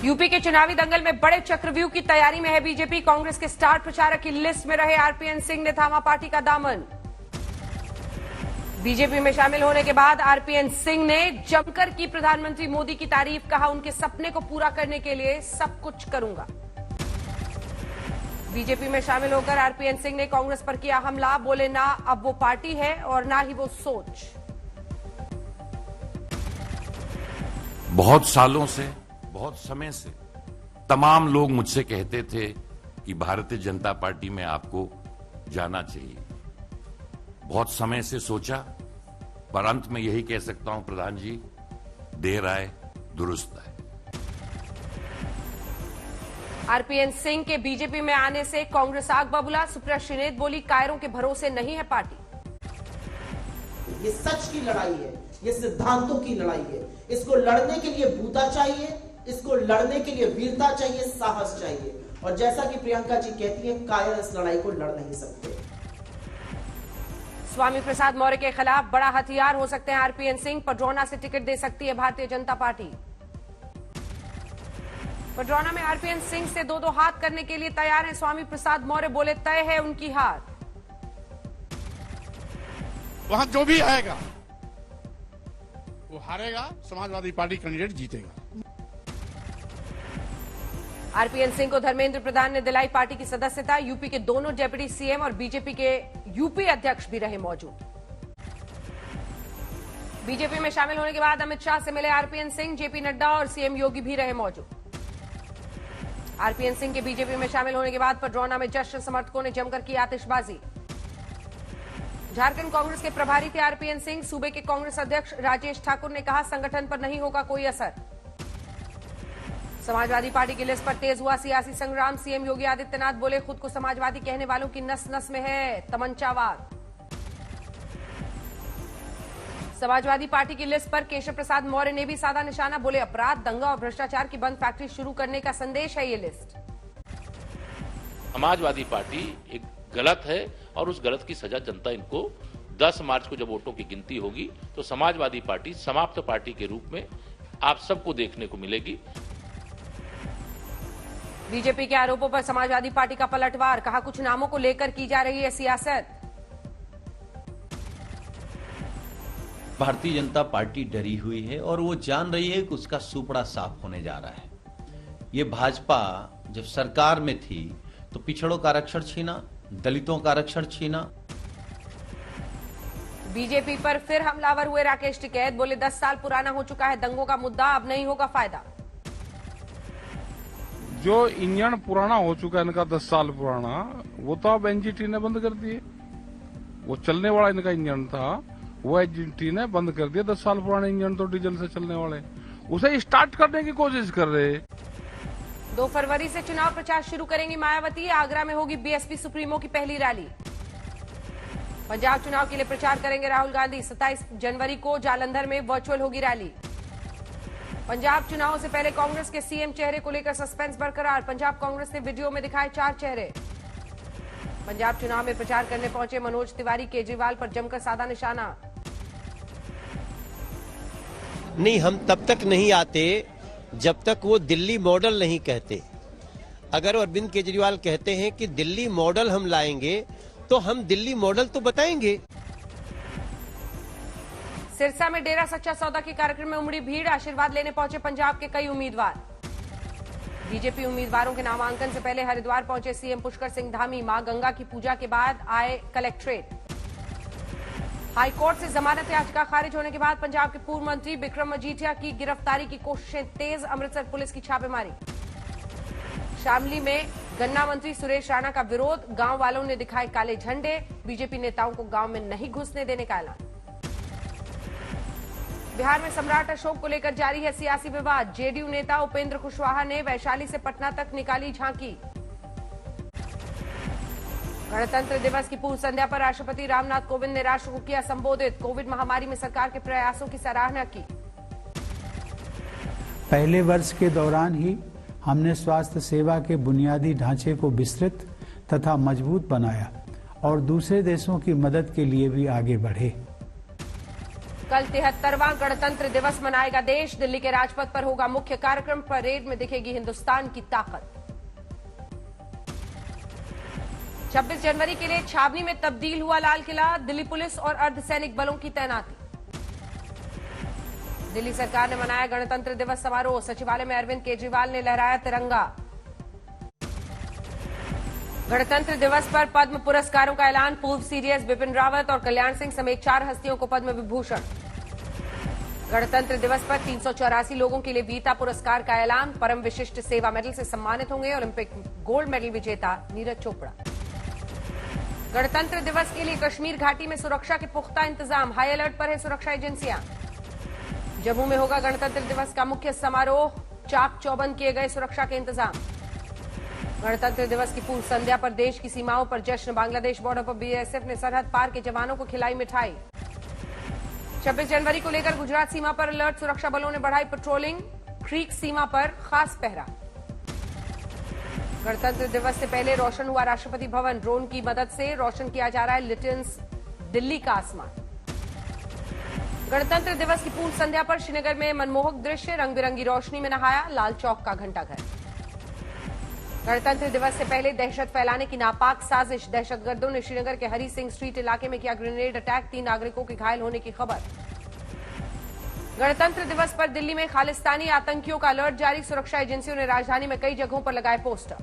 UP के चुनावी दंगल में बड़े चक्रव्यूह की तैयारी में है बीजेपी। कांग्रेस के स्टार प्रचारक की लिस्ट में रहे आरपीएन सिंह ने थामा पार्टी का दामन। बीजेपी में शामिल होने के बाद आरपीएन सिंह ने जमकर की प्रधानमंत्री मोदी की तारीफ। कहा, उनके सपने को पूरा करने के लिए सब कुछ करूंगा। बीजेपी में शामिल होकर आरपीएन सिंह ने कांग्रेस पर किया हमला। बोले, ना अब वो पार्टी है और ना ही वो सोच। बहुत सालों से, बहुत समय से तमाम लोग मुझसे कहते थे कि भारतीय जनता पार्टी में आपको जाना चाहिए। बहुत समय से सोचा, पर अंत में यही कह सकता हूं प्रधान जी, देर आए दुरुस्त आए। आरपीएन सिंह के बीजेपी में आने से कांग्रेस आग बबूला। सुप्रिया श्रीनेत बोली, कायरों के भरोसे नहीं है पार्टी। ये सच की लड़ाई है, ये सिद्धांतों की लड़ाई है। इसको लड़ने के लिए बूता चाहिए, इसको लड़ने के लिए वीरता चाहिए, साहस चाहिए। और जैसा कि प्रियंका जी कहती हैं, कायर इस लड़ाई को लड़ नहीं सकते। स्वामी प्रसाद मौर्य के खिलाफ बड़ा हथियार हो सकते हैं आरपीएन सिंह। पडरौना से टिकट दे सकती है भारतीय जनता पार्टी। पडरौना में आरपीएन सिंह से दो हाथ करने के लिए तैयार हैं स्वामी प्रसाद मौर्य। बोले, तय है उनकी हार। वहां जो भी आएगा वो हारेगा, समाजवादी पार्टी कैंडिडेट जीतेगा। आरपीएन सिंह को धर्मेंद्र प्रधान ने दिलाई पार्टी की सदस्यता। यूपी के दोनों डिप्टी सीएम और बीजेपी के यूपी अध्यक्ष भी रहे मौजूद। बीजेपी में शामिल होने के बाद अमित शाह से मिले आरपीएन सिंह। जेपी नड्डा और सीएम योगी भी रहे मौजूद। आरपीएन सिंह के बीजेपी में शामिल होने के बाद पडरौना में जश्न समर्थकों ने जमकर की आतिशबाजी। झारखंड कांग्रेस के प्रभारी थे आरपीएन सिंह। सूबे के कांग्रेस अध्यक्ष राजेश ठाकुर ने कहा, संगठन पर नहीं होगा कोई असर। समाजवादी पार्टी की लिस्ट पर तेज हुआ सियासी संग्राम। सीएम योगी आदित्यनाथ बोले, खुद को समाजवादी कहने वालों की नस नस में है तमंचावाद। समाजवादी पार्टी की लिस्ट पर केशव प्रसाद मौर्य ने भी साधा निशाना। बोले, अपराध, दंगा और भ्रष्टाचार की बंद फैक्ट्री शुरू करने का संदेश है ये लिस्ट। समाजवादी पार्टी एक गलत है और उस गलत की सजा जनता इनको 10 मार्च को जब वोटों की गिनती होगी तो समाजवादी पार्टी समाप्त पार्टी के रूप में आप सबको देखने को मिलेगी। बीजेपी के आरोपों पर समाजवादी पार्टी का पलटवार। कहा, कुछ नामों को लेकर की जा रही है सियासत। भारतीय जनता पार्टी डरी हुई है और वो जान रही है कि उसका सुपड़ा साफ होने जा रहा है। ये भाजपा जब सरकार में थी तो पिछड़ों का आरक्षण छीना, दलितों का आरक्षण छीना। बीजेपी पर फिर हमलावर हुए राकेश टिकैत। बोले, 10 साल पुराना हो चुका है दंगों का मुद्दा, अब नहीं होगा फायदा। जो इंजन पुराना हो चुका है इनका 10 साल पुराना, वो तो अब एनजीटी ने बंद कर दिए। वो चलने वाला इनका इंजन था, वो एनजीटी ने बंद कर दिया। 10 साल पुराने इंजन तो डीजल से चलने वाले, उसे स्टार्ट करने की कोशिश कर रहे। 2 फरवरी से चुनाव प्रचार शुरू करेंगी मायावती। आगरा में होगी बीएसपी सुप्रीमो की पहली रैली। पंजाब चुनाव के लिए प्रचार करेंगे राहुल गांधी। 27 जनवरी को जालंधर में वर्चुअल होगी रैली। पंजाब चुनाव से पहले कांग्रेस के सीएम चेहरे को लेकर सस्पेंस बरकरार। पंजाब कांग्रेस ने वीडियो में दिखाए 4 चेहरे। पंजाब चुनाव में प्रचार करने पहुंचे मनोज तिवारी। केजरीवाल पर जमकर साधा निशाना। नहीं, हम तब तक नहीं आते जब तक वो दिल्ली मॉडल नहीं कहते। अगर अरविंद केजरीवाल कहते हैं कि दिल्ली मॉडल हम लाएंगे तो हम दिल्ली मॉडल तो बताएंगे। सिरसा में डेरा सच्चा सौदा के कार्यक्रम में उमड़ी भीड़। आशीर्वाद लेने पहुंचे पंजाब के कई उम्मीदवार। बीजेपी उम्मीदवारों के नामांकन से पहले हरिद्वार पहुंचे सीएम पुष्कर सिंह धामी। मां गंगा की पूजा के बाद आए कलेक्ट्रेट। हाईकोर्ट से जमानत याचिका खारिज होने के बाद पंजाब के पूर्व मंत्री बिक्रम मजीठिया की गिरफ्तारी की कोशिशें तेज। अमृतसर पुलिस की छापेमारी। शामली में गन्ना मंत्री सुरेश राणा का विरोध। गांव वालों ने दिखाए काले झंडे। बीजेपी नेताओं को गांव में नहीं घुसने देने का ऐलान। बिहार में सम्राट अशोक को लेकर जारी है सियासी विवाद। जेडीयू नेता उपेंद्र कुशवाहा ने वैशाली से पटना तक निकाली झांकी। गणतंत्र दिवस की पूर्व संध्या पर राष्ट्रपति रामनाथ कोविंद ने राष्ट्र को किया संबोधित। कोविड महामारी में सरकार के प्रयासों की सराहना की। पहले वर्ष के दौरान ही हमने स्वास्थ्य सेवा के बुनियादी ढांचे को विस्तृत तथा मजबूत बनाया और दूसरे देशों की मदद के लिए भी आगे बढ़े। कल 73वां गणतंत्र दिवस मनाएगा देश। दिल्ली के राजपथ पर होगा मुख्य कार्यक्रम। परेड में दिखेगी हिंदुस्तान की ताकत। 26 जनवरी के लिए छावनी में तब्दील हुआ लाल किला। दिल्ली पुलिस और अर्धसैनिक बलों की तैनाती। दिल्ली सरकार ने मनाया गणतंत्र दिवस समारोह। सचिवालय में अरविंद केजरीवाल ने लहराया तिरंगा। गणतंत्र दिवस पर पद्म पुरस्कारों का ऐलान। पूर्व सीडीएस बिपिन रावत और कल्याण सिंह समेत 4 हस्तियों को पद्म विभूषण। गणतंत्र दिवस पर 384 लोगों के लिए वीरता पुरस्कार का ऐलान। परम विशिष्ट सेवा मेडल से सम्मानित होंगे ओलंपिक गोल्ड मेडल विजेता नीरज चोपड़ा। गणतंत्र दिवस के लिए कश्मीर घाटी में सुरक्षा के पुख्ता इंतजाम। हाई अलर्ट पर है सुरक्षा एजेंसियां। जम्मू में होगा गणतंत्र दिवस का मुख्य समारोह। चाक चौबंद किए गए सुरक्षा के इंतजाम। गणतंत्र दिवस की पूर्व संध्या पर देश की सीमाओं पर जश्न। बांग्लादेश बॉर्डर पर बीएसएफ ने सरहद पार के जवानों को खिलाई मिठाई। 26 जनवरी को लेकर गुजरात सीमा पर अलर्ट। सुरक्षा बलों ने बढ़ाई पेट्रोलिंग। क्रीक सीमा पर खास पहरा। गणतंत्र दिवस से पहले रोशन हुआ राष्ट्रपति भवन। ड्रोन की मदद से रोशन किया जा रहा है लिटिल्स दिल्ली का आसमान। गणतंत्र दिवस की पूर्व संध्या पर श्रीनगर में मनमोहक दृश्य। रंग बिरंगी रोशनी में नहाया लाल चौक का घंटाघर। गणतंत्र दिवस से पहले दहशत फैलाने की नापाक साजिश। दहशतगर्दों ने श्रीनगर के हरी सिंह स्ट्रीट इलाके में किया ग्रेनेड अटैक। 3 नागरिकों के घायल होने की खबर। गणतंत्र दिवस पर दिल्ली में खालिस्तानी आतंकियों का अलर्ट जारी। सुरक्षा एजेंसियों ने राजधानी में कई जगहों पर लगाए पोस्टर।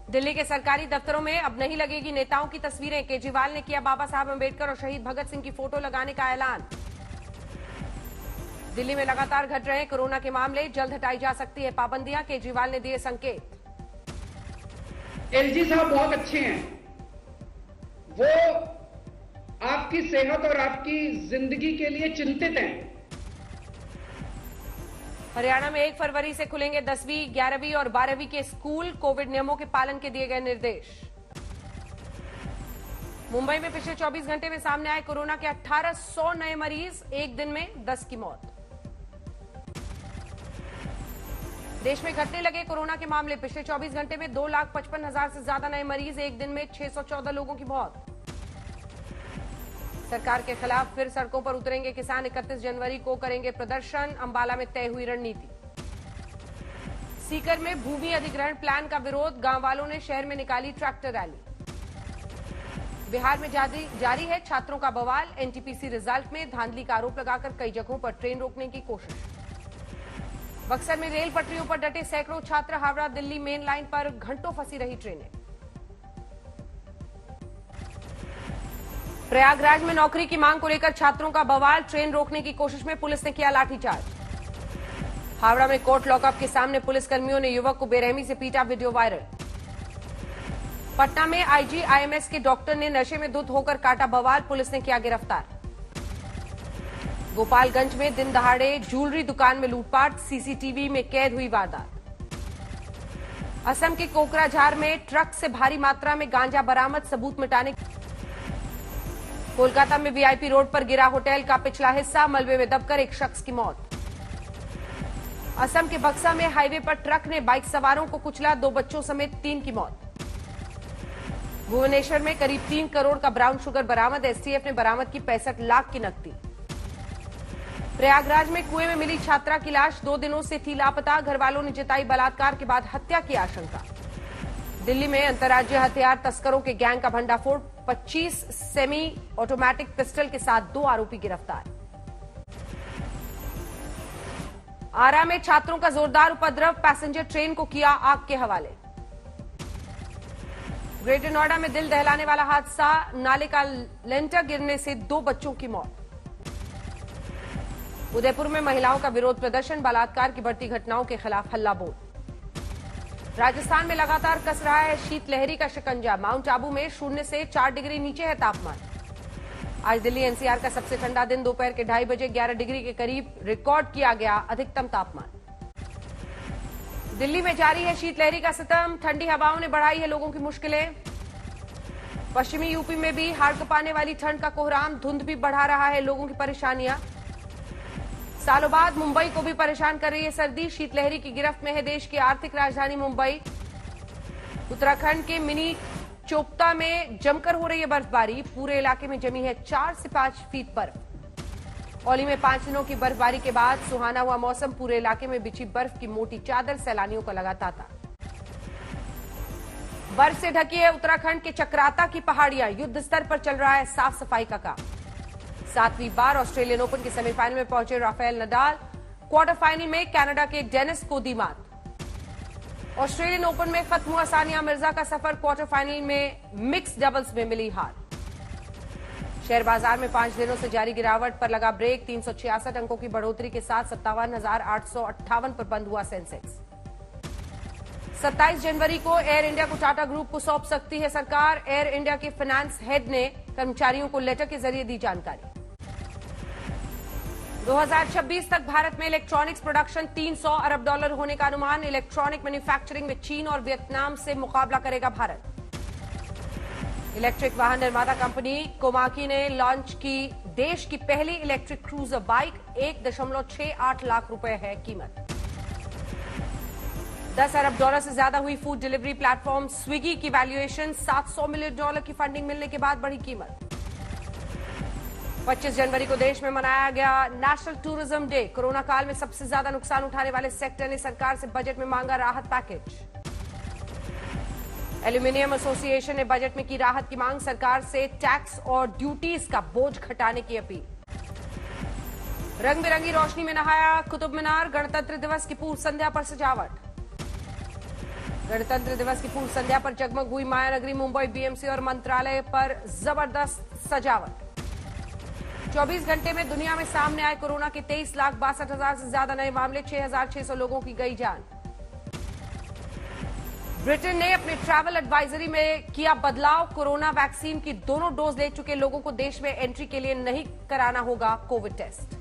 दिल्ली के सरकारी दफ्तरों में अब नहीं लगेगी नेताओं की तस्वीरें। केजरीवाल ने किया बाबा साहब अंबेडकर और शहीद भगत सिंह की फोटो लगाने का ऐलान। दिल्ली में लगातार घट रहे कोरोना के मामले। जल्द हटाई जा सकती है पाबंदियां। केजरीवाल ने दिए संकेत। एलजी साहब बहुत अच्छे हैं। वो आपकी सेहत और आपकी जिंदगी के लिए चिंतित हैं। हरियाणा में 1 फरवरी से खुलेंगे 10वीं, 11वीं और 12वीं के स्कूल। कोविड नियमों के पालन के दिए गए निर्देश। मुंबई में पिछले 24 घंटे में सामने आए कोरोना के 1800 नए मरीज। एक दिन में 10 की मौत। देश में घटने लगे कोरोना के मामले। पिछले 24 घंटे में 2,55,000 से ज्यादा नए मरीज। एक दिन में 614 लोगों की मौत। सरकार के खिलाफ फिर सड़कों पर उतरेंगे किसान। 31 जनवरी को करेंगे प्रदर्शन। अंबाला में तय हुई रणनीति। सीकर में भूमि अधिग्रहण प्लान का विरोध। गांव वालों ने शहर में निकाली ट्रैक्टर रैली। बिहार में जारी है छात्रों का बवाल। एनटीपीसी रिजल्ट में धांधली का आरोप लगाकर कई जगहों पर ट्रेन रोकने की कोशिश। बक्सर में रेल पटरियों पर डटे सैकड़ों छात्र। हावड़ा दिल्ली मेन लाइन पर घंटों फंसी रही ट्रेनें। प्रयागराज में नौकरी की मांग को लेकर छात्रों का बवाल। ट्रेन रोकने की कोशिश में पुलिस ने किया लाठीचार्ज। हावड़ा में कोर्ट लॉकअप के सामने पुलिसकर्मियों ने युवक को बेरहमी से पीटा। Video viral. पटना में आईजीआईएमएस के डॉक्टर ने नशे में धुत होकर काटा बवाल। पुलिस ने किया गिरफ्तार। गोपालगंज में दिन दहाड़े ज्वेलरी दुकान में लूटपाट। सीसीटीवी में कैद हुई वारदात। असम के कोकराझार में ट्रक से भारी मात्रा में गांजा बरामद। सबूत मिटाने। कोलकाता में वीआईपी रोड पर गिरा होटल का पिछला हिस्सा। मलबे में दबकर एक शख्स की मौत। असम के बक्सा में हाईवे पर ट्रक ने बाइक सवारों को कुचला। 2 बच्चों समेत 3 की मौत। भुवनेश्वर में करीब 3 करोड़ का ब्राउन शुगर बरामद। एसटीएफ ने बरामद की 65 लाख की नकदी। प्रयागराज में कुएं में मिली छात्रा की लाश 2 दिनों से थी लापता। घर वालों ने जताई बलात्कार के बाद हत्या की आशंका। दिल्ली में अंतर्राज्यीय हथियार तस्करों के गैंग का भंडाफोड़। 25 सेमी ऑटोमेटिक पिस्टल के साथ 2 आरोपी गिरफ्तार। आरा में छात्रों का जोरदार उपद्रव। पैसेंजर ट्रेन को किया आग के हवाले। ग्रेटर नोएडा में दिल दहलाने वाला हादसा। नाले का लेंटर गिरने से 2 बच्चों की मौत। उदयपुर में महिलाओं का विरोध प्रदर्शन। बलात्कार की बढ़ती घटनाओं के खिलाफ हल्ला बोल। राजस्थान में लगातार कस रहा है शीतलहरी का शिकंजा। माउंट आबू में 0 से 4 डिग्री नीचे है तापमान। आज दिल्ली एनसीआर का सबसे ठंडा दिन। दोपहर के 2:30 बजे 11 डिग्री के करीब रिकॉर्ड किया गया अधिकतम तापमान। दिल्ली में जारी है शीतलहरी का सितम। ठंडी हवाओं ने बढ़ाई है लोगों की मुश्किलें। पश्चिमी यूपी में भी हाड़ कपाने वाली ठंड का कोहराम। धुंध भी बढ़ा रहा है लोगों की परेशानियां। सालों बाद मुंबई को भी परेशान कर रही है सर्दी। शीतलहरी की गिरफ्त में है देश की आर्थिक राजधानी मुंबई। उत्तराखंड के मिनी चोपता में जमकर हो रही है बर्फबारी, पूरे इलाके में जमी है 4 से 5 फीट बर्फ। औली में 5 दिनों की बर्फबारी के बाद सुहाना हुआ मौसम, पूरे इलाके में बिछी बर्फ की मोटी चादर सैलानियों को लगाता था। बर्फ से ढकी है उत्तराखंड के चक्राता की पहाड़ियां, युद्ध स्तर पर चल रहा है साफ सफाई का काम। 7वीं बार ऑस्ट्रेलियन ओपन के सेमीफाइनल में पहुंचे राफेल नडाल, क्वार्टर फाइनल में कनाडा के डेनिस को दी मात। ऑस्ट्रेलियन ओपन में खत्म हुआ सानिया मिर्जा का सफर, क्वार्टर फाइनल में मिक्स डबल्स में मिली हार। शेयर बाजार में 5 दिनों से जारी गिरावट पर लगा ब्रेक, 366 अंकों की बढ़ोतरी के साथ 57,858 पर बंद हुआ सेंसेक्स। 27 जनवरी को एयर इंडिया को टाटा ग्रुप को सौंप सकती है सरकार, एयर इंडिया के फाइनेंस हेड ने कर्मचारियों को लेटर के जरिए दी जानकारी। 2026 तक भारत में इलेक्ट्रॉनिक्स प्रोडक्शन $300 अरब होने का अनुमान, इलेक्ट्रॉनिक मैन्युफैक्चरिंग में चीन और वियतनाम से मुकाबला करेगा भारत। इलेक्ट्रिक वाहन निर्माता कंपनी कोमाकी ने लॉन्च की देश की पहली इलेक्ट्रिक क्रूजर बाइक, 1.68 लाख रुपए है कीमत। $10 अरब से ज्यादा हुई फूड डिलीवरी प्लेटफॉर्म स्विगी की वैल्यूएशन, $700 मिलियन की फंडिंग मिलने के बाद बढ़ी कीमत। 25 जनवरी को देश में मनाया गया नेशनल टूरिज्म डे, कोरोना काल में सबसे ज्यादा नुकसान उठाने वाले सेक्टर ने सरकार से बजट में मांगा राहत पैकेज। एल्यूमिनियम एसोसिएशन ने बजट में की राहत की मांग, सरकार से टैक्स और ड्यूटीज का बोझ घटाने की अपील। रंग बिरंगी रोशनी में नहाया कुतुब मीनार, गणतंत्र दिवस की पूर्व संध्या पर सजावट। गणतंत्र दिवस की पूर्व संध्या पर जगमग हुई मायानगरी, मुंबई बीएमसी और मंत्रालय पर जबरदस्त सजावट। 24 घंटे में दुनिया में सामने आए कोरोना के 23,62,000 से ज्यादा नए मामले, 6,600 लोगों की गई जान। ब्रिटेन ने अपने ट्रैवल एडवाइजरी में किया बदलाव, कोरोना वैक्सीन की दोनों डोज ले चुके लोगों को देश में एंट्री के लिए नहीं कराना होगा कोविड टेस्ट।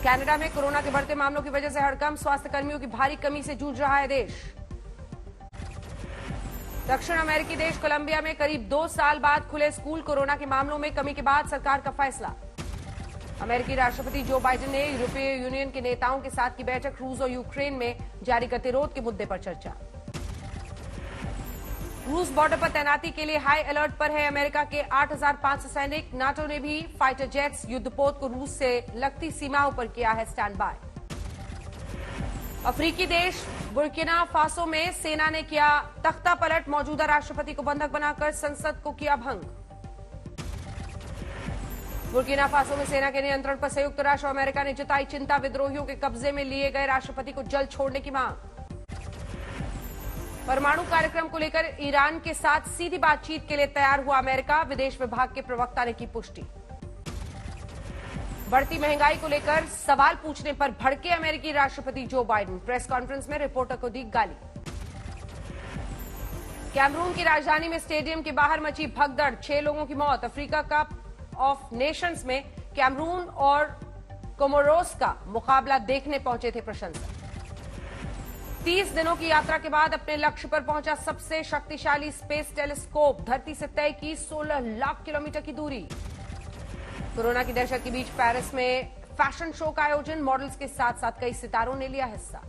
कनाडा में कोरोना के बढ़ते मामलों की वजह से हड़कंप, स्वास्थ्य कर्मियों की भारी कमी से जूझ रहा है देश। दक्षिण अमेरिकी देश कोलंबिया में करीब 2 साल बाद खुले स्कूल, कोरोना के मामलों में कमी के बाद सरकार का फैसला। अमेरिकी राष्ट्रपति जो बाइडेन ने यूरोपीय यूनियन के नेताओं के साथ की बैठक, रूस और यूक्रेन में जारी गतिरोध के मुद्दे पर चर्चा। रूस बॉर्डर पर तैनाती के लिए हाई अलर्ट पर है अमेरिका के 8,500 सैनिक, नाटो ने भी फाइटर जेट्स युद्धपोत को रूस से लगती सीमाओं पर किया है स्टैंड बाय। अफ्रीकी देश बुर्किना फासो में सेना ने किया तख्ता पलट, मौजूदा राष्ट्रपति को बंधक बनाकर संसद को किया भंग। बुर्किना फासो में सेना के नियंत्रण पर संयुक्त राष्ट्र और अमेरिका ने जताई चिंता, विद्रोहियों के कब्जे में लिए गए राष्ट्रपति को जल्द छोड़ने की मांग। परमाणु कार्यक्रम को लेकर ईरान के साथ सीधी बातचीत के लिए तैयार हुआ अमेरिका, विदेश विभाग के प्रवक्ता ने की पुष्टि। बढ़ती महंगाई को लेकर सवाल पूछने पर भड़के अमेरिकी राष्ट्रपति जो बाइडेन, प्रेस कॉन्फ्रेंस में रिपोर्टर को दी गाली। कैमरून की राजधानी में स्टेडियम के बाहर मची भगदड़, 6 लोगों की मौत। अफ्रीका कप ऑफ नेशंस में कैमरून और कोमोरोस का मुकाबला देखने पहुंचे थे प्रशंसक। 30 दिनों की यात्रा के बाद अपने लक्ष्य पर पहुंचा सबसे शक्तिशाली स्पेस टेलीस्कोप, धरती से तय की 16 लाख किलोमीटर की दूरी। कोरोना की दहशत के बीच पेरिस में फैशन शो का आयोजन, मॉडल्स के साथ साथ कई सितारों ने लिया हिस्सा।